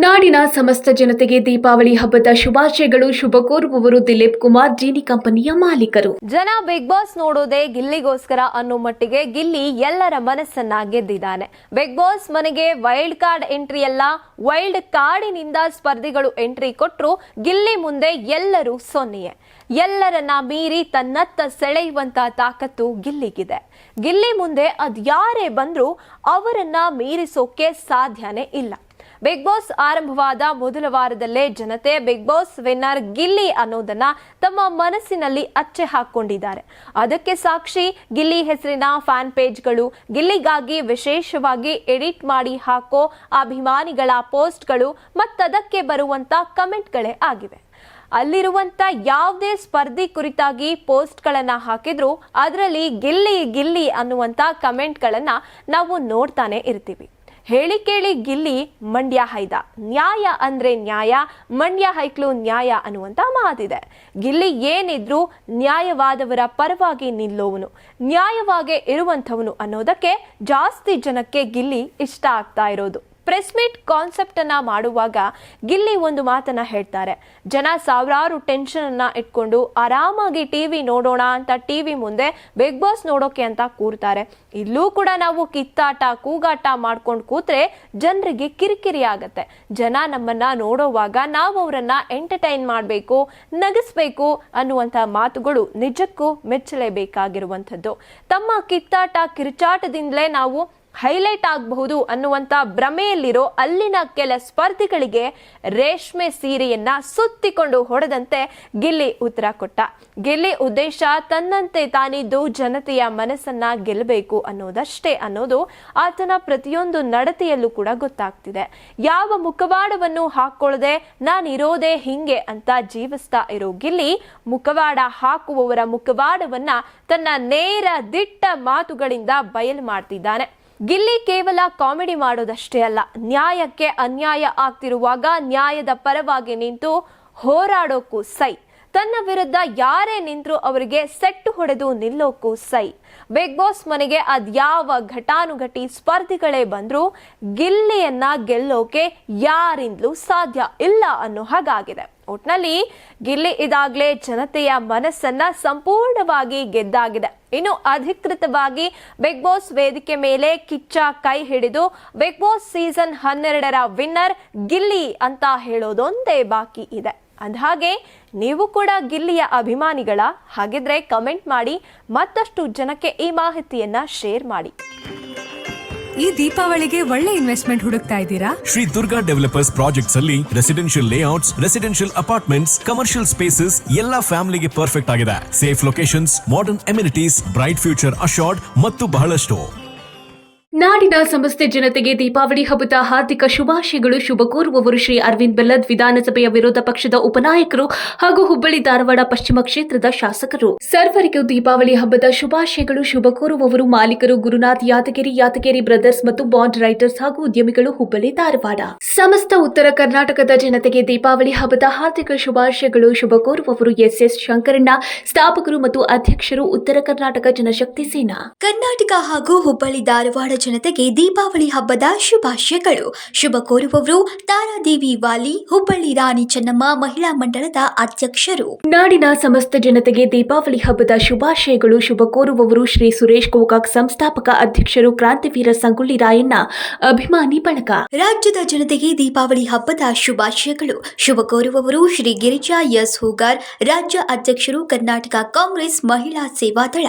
ನಾಡಿನ ಸಮಸ್ತ ಜನತೆಗೆ ದೀಪಾವಳಿ ಹಬ್ಬದ ಶುಭಾಶಯಗಳು. ಶುಭ ಕೋರುವವರು ದಿಲೀಪ್ ಕುಮಾರ್, ಜೀನಿ ಕಂಪನಿಯ ಮಾಲೀಕರು. ಜನ ಬಿಗ್ ಬಾಸ್ ನೋಡೋದೇ ಗಿಲ್ಲಿಗೋಸ್ಕರ ಅನ್ನೋ ಮಟ್ಟಿಗೆ ಗಿಲ್ಲಿ ಎಲ್ಲರ ಮನಸ್ಸನ್ನ ಗೆದ್ದಿದ್ದಾನೆ. ಬಿಗ್ ಬಾಸ್ ಮನೆಗೆ ವೈಲ್ಡ್ ಕಾರ್ಡ್ ಎಂಟ್ರಿ ಅಲ್ಲ, ವೈಲ್ಡ್ ಕಾರ್ಡಿನಿಂದ ಸ್ಪರ್ಧಿಗಳು ಎಂಟ್ರಿ ಕೊಟ್ರು. ಗಿಲ್ಲಿ ಮುಂದೆ ಎಲ್ಲರೂ ಸೊನ್ನೆಯೇ. ಎಲ್ಲರನ್ನ ಮೀರಿ ತನ್ನತ್ತ ಸೆಳೆಯುವಂತ ತಾಕತ್ತು ಗಿಲ್ಲಿಗಿದೆ. ಗಿಲ್ಲಿ ಮುಂದೆ ಅದ್ಯಾರೇ ಬಂದ್ರೂ ಅವರನ್ನ ಮೀರಿಸೋಕೆ ಸಾಧ್ಯನೇ ಇಲ್ಲ. ಬಿಗ್ ಬಾಸ್ ಆರಂಭವಾದ ಮೊದಲ ವಾರದಲ್ಲೇ ಜನತೆ ಬಿಗ್ ಬಾಸ್ ವಿನ್ನರ್ ಗಿಲ್ಲಿ ಅನ್ನೋದನ್ನ ತಮ್ಮ ಮನಸ್ಸಿನಲ್ಲಿ ಅಚ್ಚೆ ಹಾಕೊಂಡಿದ್ದಾರೆ. ಅದಕ್ಕೆ ಸಾಕ್ಷಿ ಗಿಲ್ಲಿ ಹೆಸರಿನ ಫ್ಯಾನ್ ಪೇಜ್ಗಳು, ಗಿಲ್ಲಿಗಾಗಿ ವಿಶೇಷವಾಗಿ ಎಡಿಟ್ ಮಾಡಿ ಹಾಕೋ ಅಭಿಮಾನಿಗಳ ಪೋಸ್ಟ್ಗಳು ಮತ್ತದಕ್ಕೆ ಬರುವಂತ ಕಮೆಂಟ್ಗಳೇ ಆಗಿವೆ. ಅಲ್ಲಿರುವಂತ ಯಾವುದೇ ಸ್ಪರ್ಧಿ ಕುರಿತಾಗಿ ಪೋಸ್ಟ್ಗಳನ್ನ ಹಾಕಿದ್ರು ಅದರಲ್ಲಿ ಗಿಲ್ಲಿ ಗಿಲ್ಲಿ ಅನ್ನುವಂತ ಕಮೆಂಟ್ಗಳನ್ನ ನಾವು ನೋಡ್ತಾನೆ ಇರ್ತೀವಿ. ಹೇಳಿ ಕೇಳಿ ಗಿಲ್ಲಿ ಮಂಡ್ಯ ಹೈದ, ನ್ಯಾಯ ಅಂದ್ರೆ ನ್ಯಾಯ, ಮಂಡ್ಯ ಹೈಕ್ಲು ನ್ಯಾಯ ಅನ್ನುವಂತ ಮಾತಿದೆ. ಗಿಲ್ಲಿ ಏನಿದ್ರು ನ್ಯಾಯವಾದವರ ಪರವಾಗಿ ನಿಲ್ಲೋವನು, ನ್ಯಾಯವಾಗಿ ಇರುವಂಥವನು ಅನ್ನೋದಕ್ಕೆ ಜಾಸ್ತಿ ಜನಕ್ಕೆ ಗಿಲ್ಲಿ ಇಷ್ಟ ಆಗ್ತಾ ಇರೋದು. ಪ್ರೆಸ್ ಮೀಟ್ ಕಾನ್ಸೆಪ್ಟ್ ಅನ್ನ ಮಾಡುವಾಗ ಗಿಲ್ಲಿ ಒಂದು ಮಾತನ್ನ ಹೇಳ್ತಾರೆ. ಜನ ಸಾವಿರಾರು ಟೆನ್ಷನ್ ಅನ್ನ ಇಟ್ಕೊಂಡು ಆರಾಮಾಗಿ ಟಿವಿ ನೋಡೋಣ ಅಂತ ಟಿವಿ ಮುಂದೆ ಬಿಗ್ ಬಾಸ್ ನೋಡೋಕೆ ಅಂತ ಕೂರ್ತಾರೆ. ಇಲ್ಲೂ ಕೂಡ ನಾವು ಕಿತ್ತಾಟ ಕೂಗಾಟ ಮಾಡ್ಕೊಂಡು ಕೂತ್ರೆ ಜನರಿಗೆ ಕಿರಿಕಿರಿ ಆಗತ್ತೆ. ಜನ ನಮ್ಮನ್ನ ನೋಡೋವಾಗ ನಾವು ಅವರನ್ನ ಎಂಟರ್ಟೈನ್ ಮಾಡಬೇಕು, ನಗಿಸ್ಬೇಕು ಅನ್ನುವಂಥ ಮಾತುಗಳು ನಿಜಕ್ಕೂ ಮೆಚ್ಚಲೇಬೇಕಾಗಿರುವಂಥದ್ದು. ತಮ್ಮ ಕಿತ್ತಾಟ ಕಿರುಚಾಟದಿಂದಲೇ ನಾವು ಹೈಲೈಟ್ ಆಗಬಹುದು ಅನ್ನುವಂಥ ಭ್ರಮೆಯಲ್ಲಿರೋ ಅಲ್ಲಿನ ಕೆಲ ಸ್ಪರ್ಧಿಗಳಿಗೆ ರೇಷ್ಮೆ ಸೀರೆಯನ್ನ ಸುತ್ತಿಕೊಂಡು ಹೊಡೆದಂತೆ ಗಿಲ್ಲಿ ಉತ್ತರ ಕೊಟ್ಟ. ಗಿಲ್ಲಿ ಉದ್ದೇಶ ತನ್ನಂತೆ ತಾನಿದ್ದು ಜನತೆಯ ಮನಸ್ಸನ್ನ ಗೆಲ್ಲಬೇಕು ಅನ್ನೋದಷ್ಟೇ ಅನ್ನೋದು ಆತನ ಪ್ರತಿಯೊಂದು ನಡತೆಯಲ್ಲೂ ಕೂಡ ಗೊತ್ತಾಗ್ತಿದೆ. ಯಾವ ಮುಖವಾಡವನ್ನು ಹಾಕೊಳ್ಳದೆ ನಾನಿರೋದೇ ಹಿಂಗೆ ಅಂತ ಜೀವಿಸ್ತಾ ಇರೋ ಗಿಲ್ಲಿ ಮುಖವಾಡ ಹಾಕುವವರ ಮುಖವಾಡವನ್ನ ತನ್ನ ನೇರ ದಿಟ್ಟ ಮಾತುಗಳಿಂದ ಬಯಲು ಮಾಡ್ತಿದ್ದಾನೆ. ಗಿಲ್ಲಿ ಕೇವಲ ಕಾಮಿಡಿ ಮಾಡೋದಷ್ಟೇ ಅಲ್ಲ, ನ್ಯಾಯಕ್ಕೆ ಅನ್ಯಾಯ ಆಗ್ತಿರುವಾಗ ನ್ಯಾಯದ ಪರವಾಗಿ ನಿಂತು ಹೋರಾಡೋಕ್ಕೂ ಸೈ. ತನ್ನ ವಿರುದ್ಧ ಯಾರೇ ನಿಂತರೂ ಅವರಿಗೆ ಸೆಟ್ಟು ಹೊಡೆದು ನಿಲ್ಲೋಕ್ಕೂ ಸೈ. ಬಿಗ್ ಬಾಸ್ ಮನೆಗೆ ಅದ್ಯಾವ ಘಟಾನುಘಟಿ ಸ್ಪರ್ಧಿಗಳೇ ಬಂದ್ರು ಗಿಲ್ಲಿಯನ್ನ ಗೆಲ್ಲೋಕೆ ಯಾರಿಂದಲೂ ಸಾಧ್ಯ ಇಲ್ಲ ಅನ್ನೋ ಹಾಗಾಗಿದೆ. ಒಟ್ನಲ್ಲಿ ಗಿಲ್ಲಿ ಇದಾಗ್ಲೇ ಜನತೆಯ ಮನಸ್ಸನ್ನ ಸಂಪೂರ್ಣವಾಗಿ ಗೆದ್ದಾಗಿದೆ. ಇನ್ನು ಅಧಿಕೃತವಾಗಿ ಬಿಗ್ ಬಾಸ್ ವೇದಿಕೆ ಮೇಲೆ ಕಿಚ್ಚ ಕೈ ಹಿಡಿದು ಬಿಗ್ ಬಾಸ್ ಸೀಸನ್ 12ರ ವಿನ್ನರ್ ಗಿಲ್ಲಿ ಅಂತ ಹೇಳೋದೊಂದೇ ಬಾಕಿ ಇದೆ. ಅಂದಹಾಗೆ ನೀವು ಕೂಡ ಗಿಲ್ಲಿಯ ಅಭಿಮಾನಿಗಳ? ಹಾಗಿದ್ರೆ ಕಮೆಂಟ್ ಮಾಡಿ, ಮತ್ತಷ್ಟು ಜನಕ್ಕೆ ಈ ಮಾಹಿತಿಯನ್ನ ಶೇರ್ ಮಾಡಿ. ಈ ದೀಪಾವಳಿಗೆ ಒಳ್ಳೆ ಇನ್ವೆಸ್ಟ್ಮೆಂಟ್ ಹುಡುಕ್ತಾ ಇದ್ದೀರಾ? ಶ್ರೀ ದುರ್ಗಾ ಡೆವಲಪರ್ಸ್ ಪ್ರಾಜೆಕ್ಟ್ಸ್ ಅಲ್ಲಿ residential layouts, residential apartments, commercial spaces ಎಲ್ಲಾ ಫ್ಯಾಮಿಲಿಗೆ ಪರ್ಫೆಕ್ಟ್ ಆಗಿದೆ. Safe locations, modern amenities, bright future assured ಮತ್ತು ಬಹಳಷ್ಟು. ನಾಡಿನ ಸಮಸ್ತ ಜನತೆಗೆ ದೀಪಾವಳಿ ಹಬ್ಬದ ಹಾರ್ದಿಕ ಶುಭಾಶಯಗಳು. ಶುಭ ಕೋರುವವರು ಶ್ರೀ ಅರವಿಂದ್ ಬೆಲ್ಲದ್, ವಿಧಾನಸಭೆಯ ವಿರೋಧ ಪಕ್ಷದ ಉಪನಾಯಕರು ಹಾಗೂ ಹುಬ್ಬಳ್ಳಿ ಧಾರವಾಡ ಪಶ್ಚಿಮ ಕ್ಷೇತ್ರದ ಶಾಸಕರು. ಸರ್ವರಿಗೂ ದೀಪಾವಳಿ ಹಬ್ಬದ ಶುಭಾಶಯಗಳು. ಶುಭ ಕೋರುವವರು ಮಾಲೀಕರು ಗುರುನಾಥ್ ಯಾದಗಿರಿ, ಯಾದಗಿರಿ ಬ್ರದರ್ಸ್ ಮತ್ತು ಬಾಂಡ್ ರೈಟರ್ಸ್ ಹಾಗೂ ಉದ್ಯಮಿಗಳು, ಹುಬ್ಬಳ್ಳಿ ಧಾರವಾಡ. ಸಮಸ್ತ ಉತ್ತರ ಕರ್ನಾಟಕದ ಜನತೆಗೆ ದೀಪಾವಳಿ ಹಬ್ಬದ ಹಾರ್ದಿಕ ಶುಭಾಶಯಗಳು. ಶುಭ ಕೋರುವವರು ಎಸ್ ಶಂಕರಣ್ಣ, ಸ್ಥಾಪಕರು ಮತ್ತು ಅಧ್ಯಕ್ಷರು, ಉತ್ತರ ಕರ್ನಾಟಕ ಜನಶಕ್ತಿ ಸೇನಾ. ಕರ್ನಾಟಕ ಹಾಗೂ ಹುಬ್ಬಳ್ಳಿ ಧಾರವಾಡ ಜನತೆಗೆ ದೀಪಾವಳಿ ಹಬ್ಬದ ಶುಭಾಶಯಗಳು. ಶುಭ ಕೋರುವವರು ತಾರಾದೇವಿ ವಾಲಿ, ಹುಬ್ಬಳ್ಳಿ ರಾಣಿ ಚೆನ್ನಮ್ಮ ಮಹಿಳಾ ಮಂಡಳದ ಅಧ್ಯಕ್ಷರು. ನಾಡಿನ ಸಮಸ್ತ ಜನತೆಗೆ ದೀಪಾವಳಿ ಹಬ್ಬದ ಶುಭಾಶಯಗಳು. ಶುಭ ಕೋರುವವರು ಶ್ರೀ ಸುರೇಶ್ ಗೋಕಾಕ್, ಸಂಸ್ಥಾಪಕ ಅಧ್ಯಕ್ಷರು, ಕ್ರಾಂತಿವೀರ ಸಂಗೊಳ್ಳಿ ರಾಯಣ್ಣ ಅಭಿಮಾನಿ ಬಳಗ. ರಾಜ್ಯದ ಜನತೆಗೆ ದೀಪಾವಳಿ ಹಬ್ಬದ ಶುಭಾಶಯಗಳು. ಶುಭ ಕೋರುವವರು ಶ್ರೀ ಗಿರಿಜಾ ಎಸ್ ಹೂಗಾರ್, ರಾಜ್ಯ ಅಧ್ಯಕ್ಷರು, ಕರ್ನಾಟಕ ಕಾಂಗ್ರೆಸ್ ಮಹಿಳಾ ಸೇವಾದಳ.